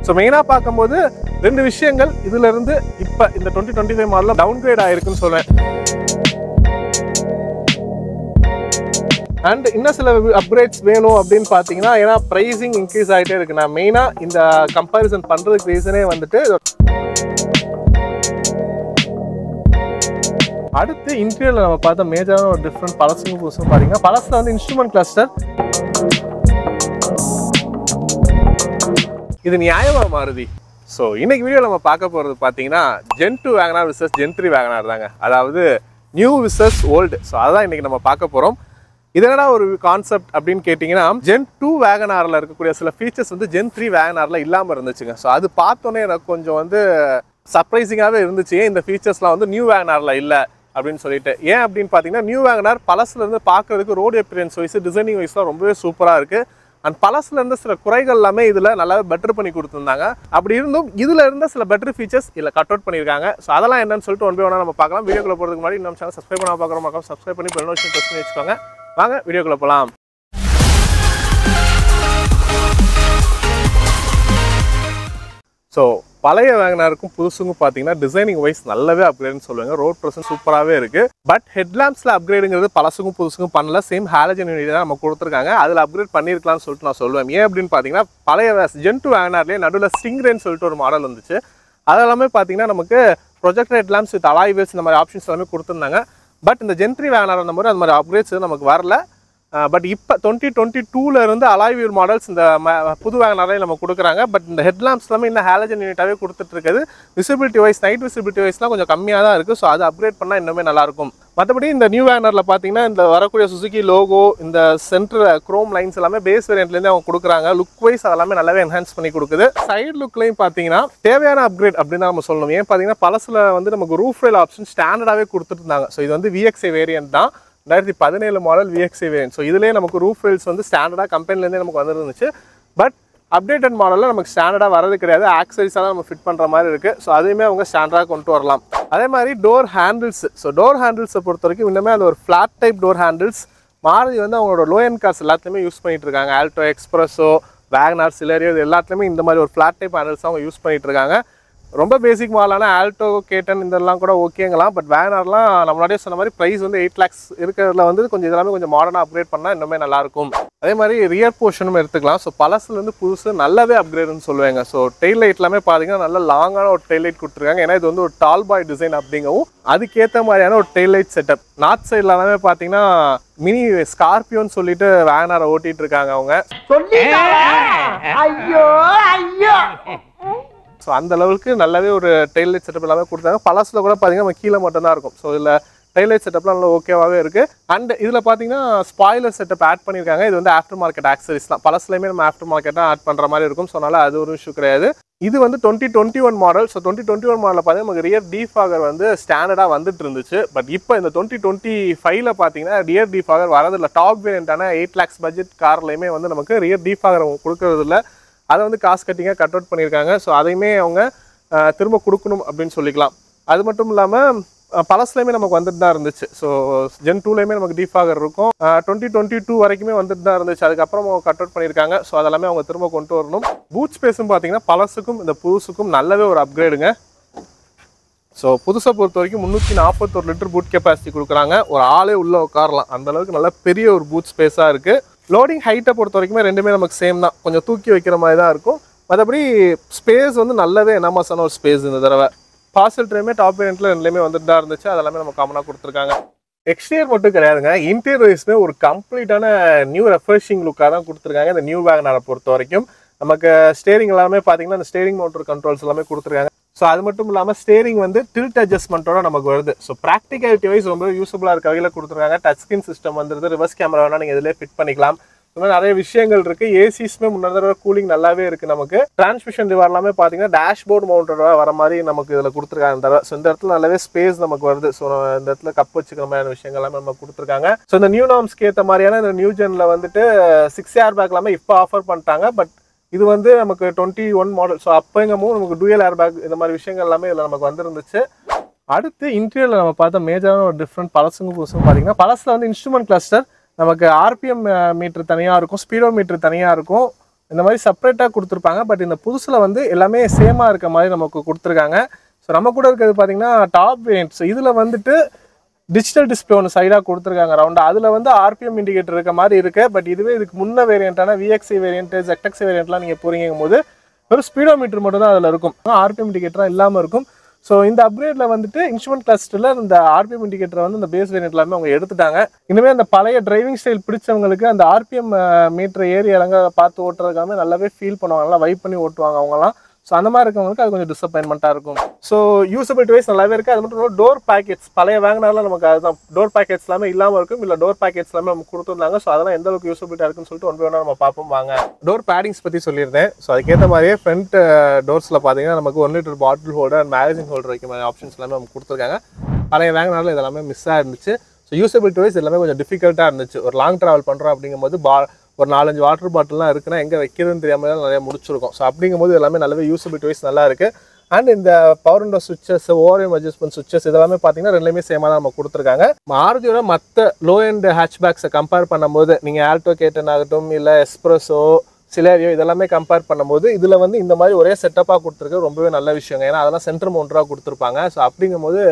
So மெயினாக பார்க்கும்போது ரெண்டு விஷயங்கள் இதுல இருந்து இப்போ இந்த 2025 மாடலில் டவுன்கிரேட் ஆயிருக்குன்னு சொல்லுவேன். அண்ட் இன்னும் சில அப்கிரேட்ஸ் வேணும் அப்படின்னு பார்த்தீங்கன்னா, ஏன்னா ப்ரைஸிங் இன்க்ரீஸ் ஆகிட்டே இருக்கு. நான் மெயினாக இந்த கம்பேரிசன் பண்ணுறதுக்கு ரீசனே வந்துட்டு அடுத்து இன்டீரியரில் நம்ம பார்த்த மேஜரான ஒரு டிஃப்ரெண்ட் பழசுக்கும் புதுசும் பார்த்தீங்கன்னா, பழசில் வந்து இன்ஸ்ட்ருமெண்ட் கிளஸ்டர் இது நியாயமாக மாறுதி. ஸோ இன்னைக்கு வீடியோ நம்ம பார்க்க போகிறது பார்த்தீங்கன்னா Gen 2 WagonR versus Gen 3 WagonR தாங்க. அதாவது நியூ விசஸ் ஓல்டு. ஸோ அதான் இன்னைக்கு நம்ம பார்க்க போகிறோம். இதனடா ஒரு கான்செப்ட் அப்படின்னு கேட்டிங்கன்னா, Gen 2 வேகனாரில் இருக்கக்கூடிய சில ஃபீச்சர்ஸ் வந்து Gen 3 வேகனாரில் இல்லாமல் இருந்துச்சுங்க. ஸோ அது பார்த்தோன்னே எனக்கு கொஞ்சம் வந்து சர்ப்ரைசிங்காகவே இருந்துச்சு. இந்த ஃபீச்சர்ஸ்லாம் வந்து நியூ வேகனாரில் இல்லை அப்படின்னு சொல்லிட்டு. ஏன் அப்படின்னு பார்த்தீங்கன்னா, நியூ வேகனார் பழசுலேருந்து பார்க்கறதுக்கு ரோடு எக்ஸ்பீரியன்ஸ் வைஸ் டிசைனிங் வைஸ்லாம் ரொம்பவே சூப்பராக இருக்குது. அண்ட் பழசுலேருந்து சில குறைகள் எல்லாமே இதில் நல்லாவே பெட்டர் பண்ணி கொடுத்துருந்தாங்க. அப்படி இருந்தும் இதில் இருந்த சில பெட்டர் ஃபீச்சர்ஸ் இதில் கட் அவுட் பண்ணியிருக்காங்க. ஸோ அதெல்லாம் என்னன்னு சொல்லிட்டு ஒன் பை ஒன்றா நம்ம பார்க்கலாம். வீடியோக்குள்ள போகிறதுக்கு முன்னாடி நம்ம சேனல் சப்ஸ்கிரைப் பண்ண பார்க்குறோம், சப்ஸ்கிரைப் பண்ணி பெல் நோட்டிஃபிகேஷன் ப்ரெஸ் பண்ணி வச்சுக்கோங்க. வாங்க வீடியோக்குள்ள போகலாம். ஸோ பழைய வேகனாருக்கும் புதுசுக்கும் பார்த்தீங்கன்னா டிசைனிங் வைஸ் நல்லாவே அப்கிரேட்னு சொல்லுவாங்க. ரோட் ப்ரெசன்ட் சூப்பராகவே இருக்குது. பட் ஹெட்லாம்ப்ஸில் அப்கிரேடுங்கிறது பழசுக்கும் புதுசுக்கும் பண்ணல. சேம் ஹாலஜன் யூனிட் தான் நம்ம கொடுத்துருக்காங்க. அதில் அப்கிரேட் பண்ணியிருக்கலாம்னு சொல்லிட்டு நான் சொல்லுவேன். ஏன் அப்படின்னு பார்த்தீங்கன்னா, பழைய Gen 2 வேகனார்லேயே நடுவில் ஸ்டிங்ரேன்னு சொல்லிட்டு ஒரு மாடல் வந்துச்சு. அதெல்லாமே பார்த்தீங்கன்னா நமக்கு projector headlamps with alloy wheels இந்த மாதிரி ஆப்ஷன்ஸ் எல்லாமே கொடுத்துருந்தாங்க. பட் இந்த Gen 3 வேகனார் அந்த மாதிரி அப்கிரேட்ஸ் நமக்கு வரல. பட் இப்போ 2022 இருந்து அலாய் வீல் மாடல்ஸ் இந்த புது வேகனாரே நம்ம கொடுக்குறாங்க. பட் இந்த ஹெட்லாம்ப்ஸ் எல்லாமே இன்னும் ஹாலஜன் யூனிட்டாகவே கொடுத்துட்டு இருக்குது. விசிபிலிட்டி வைஸ் நைட் விசிபிலிட்டி வைஸ்லாம் கொஞ்சம் கம்மியாக தான் இருக்குது. ஸோ அதை அப்கிரேட் பண்ணால் இன்னுமே நல்லாயிருக்கும். மற்றபடி இந்த நியூ வேகனாரில் பார்த்தீங்கன்னா, இந்த வரக்கூடிய சுசுகி லோகோ, இந்த சென்டர் குரோம் லைன்ஸ் எல்லாமே பேஸ் வேரியன்ட்லேருந்து அவங்க கொடுக்குறாங்க. லுக் வைஸ் அதெல்லாமே நல்லாவே என்ஹான்ஸ் பண்ணி கொடுக்குது. சைடு லுக்லையும் பார்த்தீங்கன்னா தேவையான அப்கிரேட் அப்படின்னு நம்ம சொல்லணும். ஏன் பார்த்தீங்கன்னா, பழசில் வந்து நமக்கு ரூஃப் ரயில் ஆப்ஷன் ஸ்டாண்டர்டாகவே கொடுத்துட்டு இருந்தாங்க. ஸோ இது வந்து VXI வேரியன்ட் தான், 2017 மாடல் VXI வேரியன்ட். ஸோ இதுலேயே நமக்கு ரூஃப் ரயில்ஸ் வந்து ஸ்டாண்டர்டாக கம்பெனிலேருந்தே நமக்கு வந்துருந்துச்சு. பட் அப்டேட்டட் மாடலில் நமக்கு ஸ்டாண்டர்டாக வரது கிடையாது. ஆக்சரிஸாக தான் நம்ம ஃபிட் பண்ணுற மாதிரி இருக்குது. ஸோ அதையுமே அவங்க ஸ்டாண்டர்டாக கொண்டு வரலாம். அதே மாதிரி டோர் ஹேண்டில்ஸ். ஸோ டோர் ஹேண்டில்ஸை பொறுத்த வரைக்கும் இன்னுமே அது ஒரு flat type door handles. Maruti வந்து அவங்களோட லோ எண்ட் கார்ஸ் எல்லாத்துலேயுமே யூஸ் பண்ணிட்டு இருக்காங்க. ஆல்டோ, எக்ஸ்பிரஸோ, வேகனார், சிலரியோ இது எல்லாத்துலேயுமே இந்த மாதிரி ஒரு ஃப்ளாட் டைப் ஹேண்டில்ஸ் அவங்க யூஸ் பண்ணிட்டு இருக்காங்க. ரொம்ப பேசிக் மாடலான ஆல்டோ, கேட்டன் இதெல்லாம் கூட ஓகேங்கலாம். பட் வேகனார்லாம் நம்ம முன்னாடியே சொன்ன மாதிரி ப்ரைஸ் வந்து 8 lakhs இருக்கிறதுல வந்து கொஞ்சம் இதெல்லாமே கொஞ்சம் மாடர்னாக அப்கிரேட் பண்ணால் இன்னுமே நல்லாயிருக்கும். அதே மாதிரி ரியர் போர்ஷனும் எடுத்துக்கலாம். ஸோ பழசுலேருந்து புதுசு நல்லாவே அப்கிரேடுன்னு சொல்லுவாங்க. ஸோ டெயில் லைட் எல்லாமே பார்த்தீங்கன்னா நல்லா லாங்கான ஒரு டெயில் லைட் கொடுத்துருக்காங்க. ஏன்னா இது வந்து ஒரு டால் பாய் டிசைன் அப்படிங்கவும் அதுக்கேற்ற மாதிரியான ஒரு டெயில் லைட் செட்டப். நார்த் சைடில் எல்லாமே பார்த்தீங்கன்னா மினி ஸ்கார்பியோன்னு சொல்லிட்டு வேகனாரை ஓட்டிட்டு இருக்காங்க அவங்க. ஸோ அந்த லெவலுக்கு நல்லாவே ஒரு டெயில் லைட் செட்டப் எல்லாமே கொடுத்தாங்க. பழசில் கூட பார்த்தீங்கன்னா நம்ம கீழே மட்டும்தான் இருக்கும். ஸோ இதில் டெயில் லைட் செட்டப்லாம் நல்லா ஓகேவாகவே இருக்குது. அண்ட் இதில் பார்த்தீங்கன்னா ஸ்பாய்லர் செட்டப் ஆட் பண்ணியிருக்காங்க. இது வந்து ஆஃப்டர் மார்க்கெட் ஆக்சரிஸ் தான். பழசுலையுமே நம்ம ஆஃப்டர் மார்க்கெட்டாக ஆட் பண்ணுற மாதிரி இருக்கும். ஸோ அதனால் அது ஒரு இஷ்யூ கிடையாது. இது வந்து 2021 மாடல். ஸோ 2021 மாடலில் பார்த்தீங்கன்னா நமக்கு ரியர் டீஃபாகர் வந்து ஸ்டாண்டர்டாக வந்துட்டு இருந்துச்சு. பட் இப்போ இந்த 2025 பார்த்தீங்கன்னா ரியர் டீஃபாகர் வரதில்லை. டாப் வேரியண்டான 8 lakhs பட்ஜெட் கார்லையுமே வந்து நமக்கு ரியர் டீஃபாகர் கொடுக்கறது இல்லை. அதை வந்து காஸ்ட் கட்டிங்காக கட் அவுட் பண்ணியிருக்காங்க. ஸோ அதையுமே அவங்க திரும்ப கொடுக்கணும் அப்படின்னு சொல்லிக்கலாம். அது மட்டும் இல்லாமல் பழசுலையுமே நமக்கு வந்துட்டு தான் இருந்துச்சு. ஸோ Gen 2லையுமே நமக்கு டீஃபாகர் இருக்கும். 2022 வரைக்குமே வந்துட்டு தான் இருந்துச்சு. அதுக்கப்புறம் அவங்க கட் அவுட் பண்ணியிருக்காங்க. ஸோ அதெல்லாமே அவங்க திரும்ப கொண்டு வரணும். பூட் ஸ்பேஸும் பார்த்தீங்கன்னா பழசுக்கும் இந்த புதுசுக்கும் நல்லாவே ஒரு அப்கிரேடுங்க. ஸோ புதுசை பொறுத்த வரைக்கும் 341 லிட்டர் பூட் கெப்பாசிட்டி கொடுக்குறாங்க. ஒரு ஆளே உள்ளே உட்காரலாம். அந்தளவுக்கு நல்ல பெரிய ஒரு பூட் ஸ்பேஸாக இருக்குது. லோடிங் ஹைட்டை பொறுத்த வரைக்குமே ரெண்டுமே நமக்கு சேம் தான். கொஞ்சம் தூக்கி வைக்கிற மாதிரி தான் இருக்கும். மற்றபடி ஸ்பேஸ் வந்து நல்லாவே எனாமஸான ஒரு ஸ்பேஸ் இந்த தடவை. பார்சல் ட்ரேமே டாப் வேரியண்ட்டில் ரெண்டுலேயுமே வந்துட்டு தான் இருந்துச்சு. அதெல்லாமே நம்ம காமனாக கொடுத்துருக்காங்க. எக்ஸ்டீரியர் மட்டும் கிடையாதுங்க, இன்டீரியர் வைஸ்மே ஒரு கம்ப்ளீட்டான நியூ ரெஃப்ரெஷிங் லுக்காக தான் கொடுத்துருக்காங்க. இந்த நியூ வேகனாரை பொறுத்த வரைக்கும் நமக்கு ஸ்டேரிங் எல்லாமே பார்த்தீங்கன்னா இந்த ஸ்டேரிங் மோட்டர் கண்ட்ரோல்ஸ் எல்லாமே கொடுத்துருக்காங்க. ஸோ அது மட்டும் இல்லாமல் ஸ்டேரிங் வந்து டில்ட் அட்ஜஸ்ட்மெண்ட்டோட நமக்கு வருது. ஸோ ப்ராக்டிகாலிட்டி வைஸ் ரொம்ப யூஸ்ஃபுல்லாக இருக்க வகையில் கொடுத்துருக்காங்க. டச் ஸ்க்ரீன் சிஸ்டம் வந்துருது. ரிவர்ஸ் கேமரா வேணால் நீங்கள் இதிலே ஃபிட் பண்ணிக்கலாம். இந்த மாதிரி நிறைய விஷயங்கள் இருக்குது. ஏசிஸ்மே முன்னாடி தடவை கூலிங் நல்லாவே இருக்குது. நமக்கு டிரான்ஸ்மிஷன் ரிவர் எல்லாமே பார்த்தீங்கன்னா டேஷ்போர்ட் மவுண்டோட வர மாதிரி நமக்கு இதில் கொடுத்துருக்காங்க இந்த தடவை. ஸோ இந்த இடத்துல நல்லாவே ஸ்பேஸ் நமக்கு வருது. ஸோ இந்த இடத்துல கப் வச்சுக்கிற மாதிரியான விஷயங்கள் எல்லாமே நம்ம கொடுத்துருக்காங்க. ஸோ இந்த நியூ நார்ம்ஸ்க்கு ஏற்ற மாதிரியான இந்த நியூ ஜெனில் வந்துட்டு 6 ஏர் பேக் எல்லாமே இப்போ ஆஃபர் பண்ணிட்டாங்க. பட் இது வந்து நமக்கு 21 மாடல். ஸோ அப்போங்கமும் நமக்கு டூயல் ஏர் பேக் இந்த மாதிரி விஷயங்கள் எல்லாமே இதில் நமக்கு வந்துருந்துச்சு. அடுத்து இன்டீரியரில் நம்ம பார்த்த மேஜரான ஒரு டிஃப்ரெண்ட் பழசுங்க புதுசும் பார்த்தீங்கன்னா, பழசில் வந்து இன்ஸ்ட்ருமெண்ட் கிளஸ்டர் நமக்கு RPM மீட்டர் தனியாக இருக்கும், ஸ்பீடோ மீட்டர் தனியாக இருக்கும். இந்த மாதிரி செப்பரேட்டாக கொடுத்துருப்பாங்க. பட் இந்த புதுசில் வந்து எல்லாமே சேமாக இருக்க மாதிரி நமக்கு கொடுத்துருக்காங்க. ஸோ நம்ம கூட இருக்கிறது பார்த்தீங்கன்னா டாப் வேரியன்ட். ஸோ இதில் வந்துட்டு டிஜிட்டல் டிஸ்பிளே ஒன்று சைடாக கொடுத்துருக்காங்க ரவுண்டாக. அதில் வந்து ஆர்பிஎம் இண்டிகேட்டர் இருக்க மாதிரி இருக்குது. பட் இதுவே இதுக்கு முன்ன வேரியண்ட்டான விஎக்ஸி வேரியன்ட் ZX வேரியண்ட்லாம் நீங்கள் போகிறீங்கும் போது ஒரு ஸ்பீடோமீட்டர் மட்டும் தான் அதில் இருக்கும், ஆர்பிஎம் இண்டிகேட்டராக இல்லாமல் இருக்கும். ஸோ இந்த அப்கிரேடில் வந்துட்டு இன்ஸ்ட்ருமெண்ட் கிளஸ்டரில் இந்த ஆர்பிஎம் இண்டிகேட்டரை வந்து இந்த பேஸ் வேரியன்ட் எல்லாமே அவங்க எடுத்துட்டாங்க. இனிமேல் அந்த பழைய டிரைவிங் ஸ்டைல் பிடிச்சவங்களுக்கு அந்த ஆர்பிஎம் மீட்டர் ஏறி இறங்க பார்த்து ஓட்டுறதுக்காக நல்லாவே ஃபீல் பண்ணுவாங்க, நல்லா வைப் பண்ணி ஓட்டுவாங்க அவங்கலாம். ஸோ அந்த மாதிரி இருக்கவங்களுக்கு அது கொஞ்சம் டிசப்பாயின்மெண்ட்டாக இருக்கும். ஸோ யூசபிலிட்டி வைஸ் நல்லாவே இருக்குது. அது மட்டும் இல்லாமல் டோர் பேக்கெட்ஸ் பழைய வாங்கினாலும் நமக்கு அதுதான் டோர் பேக்கெட்ஸ் எல்லாமே இல்லாமல் இருக்கும், இல்லை டோர் பேக்கெட்ஸ் எல்லாமே நமக்கு கொடுத்துருந்தாங்க. ஸோ அதெல்லாம் எந்த அளவுக்கு யூசபிலிட்டியாக இருக்குன்னு சொல்லிட்டு ஒன் பை ஒன்னாக நம்ம பார்ப்போம் வாங்க. டோர் பேடிங்ஸ் பற்றி சொல்லியிருந்தேன். ஸோ அதுக்கேற்ற மாதிரியே ஃப்ரண்ட் டோர்ஸில் பார்த்தீங்கன்னா நமக்கு 1 litre bottle holder and magazine holder வைக்க மாதிரி ஆப்ஷன்ஸ் எல்லாமே நமக்கு கொடுத்துருக்காங்க. பழைய வாங்கினாலும் இதெல்லாமே மிஸ்ஸாக இருந்துச்சு. ஸோ யூசபிலிட்டி வைஸ் எல்லாமே கொஞ்சம் டிஃபிகல்ட்டாக இருந்துச்சு. ஒரு லாங் ட்ராவல் பண்ணுறோம் அப்படிங்கும்போது ஒரு 4-5 வாட்டர் பாட்டில்லாம் இருக்குன்னா எங்கே வைக்கிறதுன்னு தெரியாமல் தான் நிறைய முடிச்சிருக்கும். ஸோ அப்படிங்கும்போது எல்லாமே நல்லாவே யூசபிலிட்டி வைஸ் நல்லா இருக்குது. அண்ட் இந்த power window switches, ORM adjustment switches இதெல்லாமே பார்த்தீங்கன்னா ரெண்டுமே சேமாக தான் நம்ம கொடுத்துருக்காங்க. மாருதியோட மற்ற லோ அண்ட் ஹேட்ச்பேக்ஸை கம்பேர் பண்ணும்போது நீங்கள் ஆல்டோ கேட்டன் ஆகட்டும், இல்லை எஸ்ப்ரெஸோ, சிலேரியோ இதெல்லாமே கம்பேர் பண்ணும்போது இதில் வந்து இந்த மாதிரி ஒரே செட்டப்பாக கொடுத்துருக்கு ரொம்பவே நல்ல விஷயங்க. ஏன்னா அதெல்லாம் சென்டர் மவுண்டராக கொடுத்துருப்பாங்க. ஸோ அப்படிங்கும்போது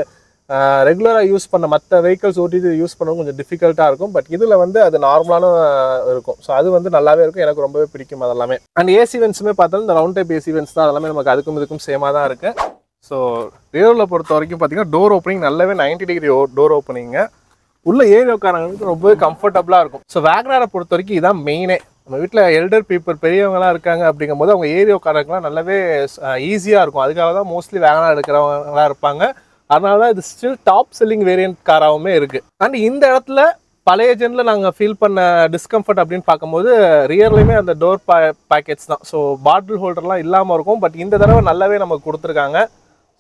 ரெகுலராக யூஸ் பண்ண மற்ற வெஹிக்கல்ஸ் ஓட்டிட்டு யூஸ் பண்ணவும் கொஞ்சம் டிஃபிகல்ட்டாக இருக்கும். பட் இதில் வந்து அது நார்மலான இருக்கும். ஸோ அது வந்து நல்லாவே இருக்கும், எனக்கு ரொம்பவே பிடிக்கும் அதெல்லாமே. அண்ட் ஏசி வென்ட்ஸுமே பார்த்தாலும் இந்த ரவுண்ட் டைப் ஏசி வென்ட்ஸ் தான், அதெல்லாமே நமக்கு அதுக்கும் இதுக்கும் சேமாக தான் இருக்குது. ஸோ ரியரில் பொறுத்த வரைக்கும் பார்த்தீங்கன்னா டோர் ஓப்பனிங் நல்லாவே 90 டிகிரி டோர் ஓப்பனிங்க. உள்ள ஏறி உட்காரங்களுக்கு ரொம்பவே கம்ஃபர்டபுளாக இருக்கும். ஸோ வேகனாரை பொறுத்த வரைக்கும் இதான் மெயினே. நம்ம வீட்டில் எல்டர் பீப்புள் பெரியவங்களாம் இருக்காங்க அப்படிங்கும்போது அவங்க ஏறி உட்காரக்குலாம் நல்லாவே ஈஸியாக இருக்கும். அதுக்காக தான் மோஸ்ட்லி வேகனார் எடுக்கிறவங்களாம் இருப்பாங்க. அதனால தான் இது ஸ்டில் டாப் செல்லிங் வேரியன்ட் காராகவுமே இருக்குது. அண்ட் இந்த இடத்துல பழைய ஜென்னில் நாங்கள் ஃபீல் பண்ண டிஸ்கம்ஃபர்ட் அப்படின்னு பார்க்கும்போது ரியர்லையுமே அந்த டோர் பேக்கெட்ஸ் தான். ஸோ பாட்டில் ஹோல்டர்லாம் இல்லாமல் இருக்கும். பட் இந்த தடவை நல்லாவே நமக்கு கொடுத்துருக்காங்க.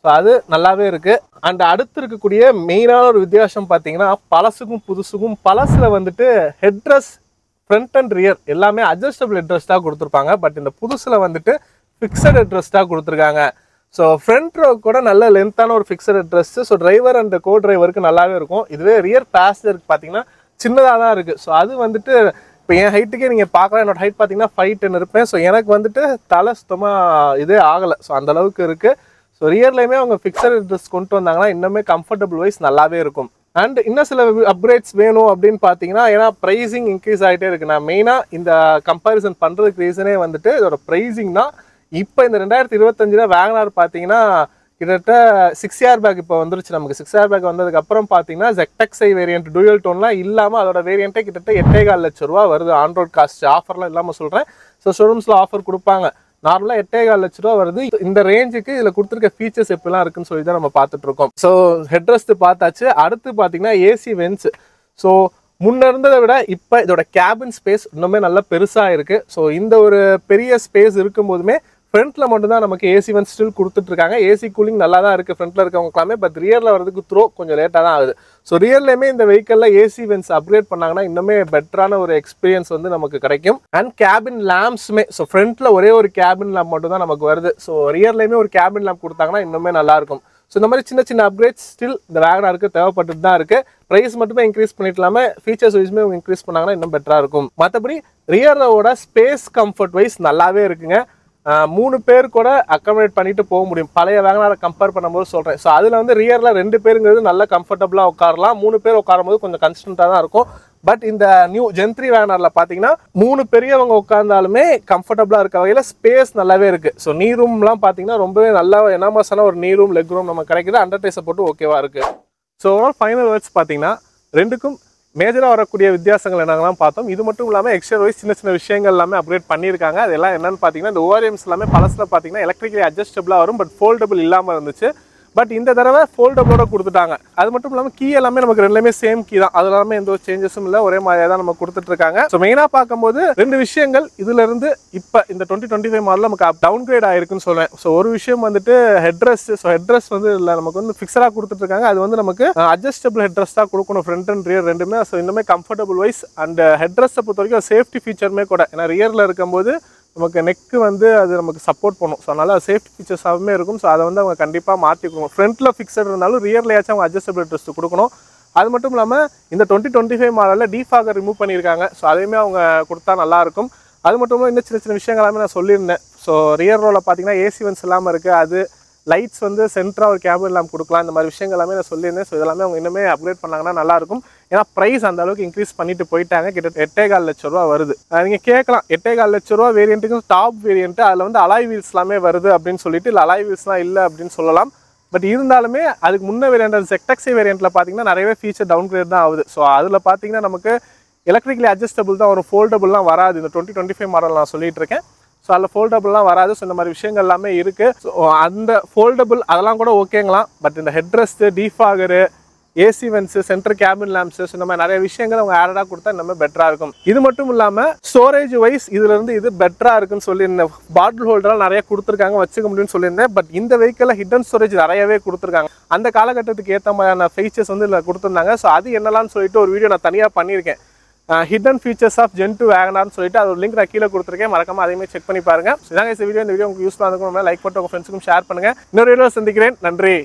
ஸோ அது நல்லாவே இருக்குது. அண்ட் அடுத்து இருக்கக்கூடிய மெயினான ஒரு வித்தியாசம் பார்த்தீங்கன்னா பழசுக்கும் புதுசுக்கும், பழசில் வந்துட்டு ஹெட்ரஸ் ஃப்ரண்ட் அண்ட் ரியர் எல்லாமே அட்ஜஸ்டபிள் ஹெட்ரஸ்டாக கொடுத்துருப்பாங்க. பட் இந்த புதுசில் வந்துட்டு ஃபிக்ஸட் ஹெட்ரஸ்டாக கொடுத்துருக்காங்க. ஸோ ஃப்ரண்ட் ரோ கூட நல்ல லென்த்தான ஒரு fixed headrest. So driver and co டிரைவருக்கு நல்லாவே இருக்கும். இதுவே ரியர் பேசஞ்சருக்கு பார்த்தீங்கன்னா சின்னதாக தான் இருக்குது. ஸோ அது வந்துட்டு இப்போ என் ஹைட்டுக்கே நீங்கள் பார்க்கலாம், என்னோட ஹைட் பார்த்தீங்கன்னா 5'10" இருப்பேன். ஸோ எனக்கு வந்துட்டு தலை சுத்தமாக இதே ஆகலை. ஸோ அந்தளவுக்கு இருக்குது. ஸோ ரியர்லையுமே அவங்க ஃபிக்ஸட் ஹெட்ரஸ் கொண்டு வந்தாங்கன்னா இன்னுமே கம்ஃபர்டபுள் வைஸ் நல்லாவே இருக்கும். அண்ட் இன்னும் சில அப்கிரேட்ஸ் வேணும் அப்படின்னு பார்த்தீங்கன்னா, ஏன்னா ப்ரைஸிங் இன்க்ரீஸ் ஆகிட்டே இருக்குது. நான் மெயினாக இந்த கம்பேரிசன் பண்ணுறதுக்கு ரீசனே வந்துட்டு இதோட ப்ரைஸிங் தான். இப்போ இந்த 2025 வேகனார் பார்த்தீங்கன்னா கிட்டத்தட்ட 6 இயர் பேக் இப்போ வந்துருச்சு நமக்கு. 6 இயர் பேக் வந்ததுக்கப்புறம் பார்த்தீங்கன்னா ZXi வேரியன்ட் டூயல் டோன்லாம் இல்லாமல் அதோட வேரியண்ட்டே கிட்டத்தட்ட 8.25 லட்ச ரூபா வருது. ஆன்ரோட் காஸ்ட் ஆஃபர்லாம் இல்லாமல் சொல்கிறேன். ஸோ ஷோரூம்ஸில் ஆஃபர் கொடுப்பாங்க. நார்மலாக 8.25 லட்ச ரூபா வருது. இந்த ரேஞ்சுக்கு இதில் கொடுத்துருக்க ஃபீச்சர்ஸ் எப்படிலாம் இருக்குன்னு சொல்லி தான் நம்ம பார்த்துட்ருக்கோம். ஸோ ஹெட்ரஸ்ட் பார்த்தாச்சு. அடுத்து பார்த்தீங்கன்னா ஏசி வென்ட்ஸ். ஸோ முன்ன இருந்ததை விட இப்போ இதோட கேபின் ஸ்பேஸ் இன்னுமே நல்லா பெருசாக இருக்குது. ஸோ இந்த ஒரு பெரிய ஸ்பேஸ் இருக்கும்போதுமே ஃப்ரண்ட்டில் மட்டும்தான் நமக்கு ஏசி வென்ட் ஸ்டில் கொடுத்துட்ருக்காங்க. ஏசி கூலிங் நல்லா தான் இருக்குது ஃப்ரண்ட்டில் இருக்கவங்களுக்குலாமே. பட் ரியரில் வரதுக்கு கொஞ்சம் லேட்டாக தான் ஆகுது. ஸோ ரியர்லையுமே இந்த வெஹிக்கலில் ஏசி வென்ட்ஸ் அப்கிரேட் பண்ணாங்கன்னா இன்னுமே பெட்டரான ஒரு எக்ஸ்பீரியன்ஸ் வந்து நமக்கு கிடைக்கும். அண்ட் கேபின் லேம்ப்ஸுமே ஸோ ஃப்ரண்ட்டில் ஒரே ஒரு கேபின் லேம்ப் மட்டும் தான் நமக்கு வருது. ஸோ ரியர்லையுமே ஒரு கேபின் லேம்ப் கொடுத்தாங்கன்னா இன்னுமே நல்லாயிருக்கும். ஸோ இந்த மாதிரி சின்ன சின்ன அப்கிரேட்ஸ் ஸ்டில் இந்த வேகனாருக்கு தேவைப்பட்டு தான் இருக்குது. ப்ரைஸ் மட்டுமே இன்க்ரீஸ் பண்ணிட்டு இல்லாமல் ஃபீச்சர்ஸ் வைஸுமே இன்க்ரீஸ் பண்ணாங்கன்னா இன்னும் பெட்டராக இருக்கும். மற்றபடி ரியரோட ஸ்பேஸ் கம்ஃபர்ட் வைஸ் நல்லாவே இருக்குங்க. 3 பேர் கூட அக்கமடேட் பண்ணிட்டு போக முடியும். பழைய வேகனாரை கம்பேர் பண்ணும்போது சொல்கிறேன். ஸோ அதில் வந்து ரியரில் 2 பேருங்கிறது நல்லா கம்ஃபர்டபுளாக உட்காரலாம். 3 பேர் உட்காரும் போது கொஞ்சம் கன்ஸ்டன்ட்டாக தான் இருக்கும். பட் இந்த நியூ Gen 3 வேகனாரில் பார்த்தீங்கன்னா 3 பெரியவங்க உட்கார்ந்தாலுமே கம்ஃபர்டபுளாக இருக்க வகையில் ஸ்பேஸ் நல்லாவே இருக்குது. ஸோ நீ ரூம்லாம் பார்த்தீங்கன்னா ரொம்பவே நல்லா எனாமஸான ஒரு நீ ரூம் லெக் ரூம் நமக்கு கிடைக்குது. அண்டர்டேஸை போட்டு ஓகேவாக இருக்குது. ஸோ ஓவரால் ஃபைனல் வேர்ட்ஸ் பார்த்தீங்கன்னா ரெண்டுக்கும் மேஜராக வரக்கூடிய வித்தியாசங்கள் என்னங்கலாம் பார்த்தோம். இது மட்டும் இல்லாமல் எக்ஸ்டர் வைஸ் சின்ன சின்ன விஷயங்கள் எல்லாமே அப்கிரேட் பண்ணியிருக்காங்க. அதெல்லாம் என்னன்னு பார்த்தீங்கன்னா இந்த ஓஆர்எம்ஸ் எல்லாமே பழசில் பார்த்தீங்கன்னா எலக்ட்ரிக்கலி அட்ஜஸ்டபிளாக வரும். பட் ஃபோல்டபுள் இல்லாமல் இருந்துச்சு. பட் இந்த தடவை ஃபோல்டபுளோட கொடுத்துட்டாங்க. அது மட்டும் இல்லாமல் கீ எல்லாமே நமக்கு ரெண்டுமே சேம் கீ தான். அது எல்லாமே எந்த ஒரு சேஞ்சஸும் இல்லை, ஒரே மாதிரியாக தான் நம்ம கொடுத்துட்ருக்காங்க. ஸோ மெயினாக பார்க்கும்போது 2 விஷயங்கள் இதுலேருந்து இப்போ இந்த 2025 மாடலில் நமக்கு டவுன்கிரேட் ஆகிருக்குன்னு சொல்லுவேன். ஸோ ஒரு விஷயம் வந்துட்டு ஹெட்ரஸ். ஸோ ஹெட்ரஸ் வந்து இல்லை நமக்கு வந்து ஃபிக்ஸடாக கொடுத்துட்ருக்காங்க. அது வந்து நமக்கு அட்ஜஸ்டபிள் ஹெட்ரஸ் தான் கொடுக்கணும் ஃப்ரண்ட் அண்ட் ரியர் ரெண்டுமே. ஸோ இன்னுமே கம்ஃபர்டபுள் வைஸ் அண்ட் ஹெட்ரஸை பொறுத்த வரைக்கும் சேஃப்டி ஃபீச்சருமே கூட. ஏன்னா ரியரில் இருக்கும்போது நமக்கு நெக்கு வந்து அது நமக்கு சப்போர்ட் பண்ணும். ஸோ அதனால் சேஃப்டி ஃபீச்சர்ஸாகவே இருக்கும். ஸோ அதை வந்து அவங்க கண்டிப்பாக மாற்றி கொடுக்கணும். ஃப்ரண்ட்டில் ஃபிக்ஸட் இருந்தாலும் ரியர்லையாச்சும் அவங்க அட்ஜஸ்டபிள் ஹெட்ரஸ் கொடுக்கணும். அது மட்டும் இல்லாமல் இந்த 2025 மாடலில் டிஃபாகர் ரிமூவ் பண்ணியிருக்காங்க. ஸோ அதையுமே அவங்க கொடுத்தா நல்லாயிருக்கும். அது மட்டும் இல்லாமல் இன்னும் சின்ன சின்ன விஷயங்கள் எல்லாமே நான் சொல்லியிருந்தேன். ஸோ ரியர் ரோவில் பார்த்தீங்கன்னா ஏசி வென்ஸ் இல்லாமல் இருக்குது, அது லைட்ஸ் வந்து சென்டராக ஒரு கேபின் லேம்ப் கொடுக்கலாம், இந்த மாதிரி விஷயங்கள் எல்லாமே நான் சொல்லியிருந்தேன். ஸோ இதெல்லாமே அவங்க இன்னுமே அப்கிரேட் பண்ணாங்கன்னா நல்லாயிருக்கும். ஏன்னா ப்ரைஸ் அந்த அளவுக்கு இன்க்ரீஸ் பண்ணிட்டு போயிட்டாங்க. கிட்ட 8.25 லட்ச ரூபா வருது. நீங்கள் கேட்கலாம் 8.25 லட்ச ரூபா வேரியண்ட்டுக்கு டாப் வேரியண்ட்டு, அதில் வந்து அலாய் வீல்ஸ் எல்லாமே வருது அப்படின்னு சொல்லிட்டு, இல்லை அலாய் வீல்ஸ்லாம் இல்லை அப்படின்னு சொல்லலாம். பட் இருந்தாலுமே அதுக்கு முன்ன வேரியண்ட் ZXi வேரியண்ட்டில் பார்த்தீங்கன்னா நிறையவே ஃபீச்சர் டவுன் கிரேட் தான் ஆகுது. ஸோ அதில் பார்த்தீங்கன்னா நமக்கு எலக்ட்ரிக்கலி அட்ஜஸ்டபிள் தான், ஒரு ஃபோல்டபுள்லாம் வராது. இந்த 2025 மாடல் நான் சொல்லிட்டு இருக்கேன். ஸோ அதில் ஃபோல்டபுள்லாம் வராது. ஸோ இந்த மாதிரி விஷயங்கள் எல்லாமே இருக்குது. ஸோ அந்த ஃபோல்டபுள் அதெல்லாம் கூட ஓகேங்களாம். பட் இந்த ஹெட்ரெஸ்ட்டு, டீஃபாகரு, ஏசி வென்ஸு, சென்டர் கேபின் லேம்ப்ஸு, இந்த மாதிரி நிறைய விஷயங்கள் அவங்க ஆடடாக கொடுத்தா இன்னுமே பெட்டராக இருக்கும். இது மட்டும் இல்லாமல் ஸ்டோரேஜ் வைஸ் இதுலேருந்து இது பெட்டராக இருக்குன்னு சொல்லியிருந்தேன். பாட்டில் ஹோல்டரெலாம் நிறைய கொடுத்துருக்காங்க, வச்சுக்க முடியும்னு சொல்லியிருந்தேன். பட் இந்த வெஹிக்கிளில் ஹிடன் ஸ்டோரேஜ் நிறையவே கொடுத்துருக்காங்க. அந்த காலகட்டத்துக்கு ஏற்ற மாதிரியான ஃபீச்சர்ஸ் வந்து இதில் கொடுத்துருந்தாங்க. ஸோ அது என்னலான்னு சொல்லிட்டு ஒரு வீடியோ நான் தனியாக பண்ணியிருக்கேன். ஹிடன் ஃபீச்சர்ஸ் ஆஃப் Gen 2 வேகனார்னு சொல்லிட்டு அது ஒரு லிங்க் நான் கீழே கொடுத்துருக்கேன். மறக்காம அதையுமே செக் பண்ணி பாருங்க. இதாங்க இந்த வீடியோ உங்களுக்கு யூஸ்ஃபுல்லாக இருக்கும். லைக் போட்டு உங்கள் ஃப்ரெண்ட்ஸுக்கும் ஷேர் பண்ணுங்கள். இன்னொரு வீடியோ சந்திக்கிறேன். நன்றி.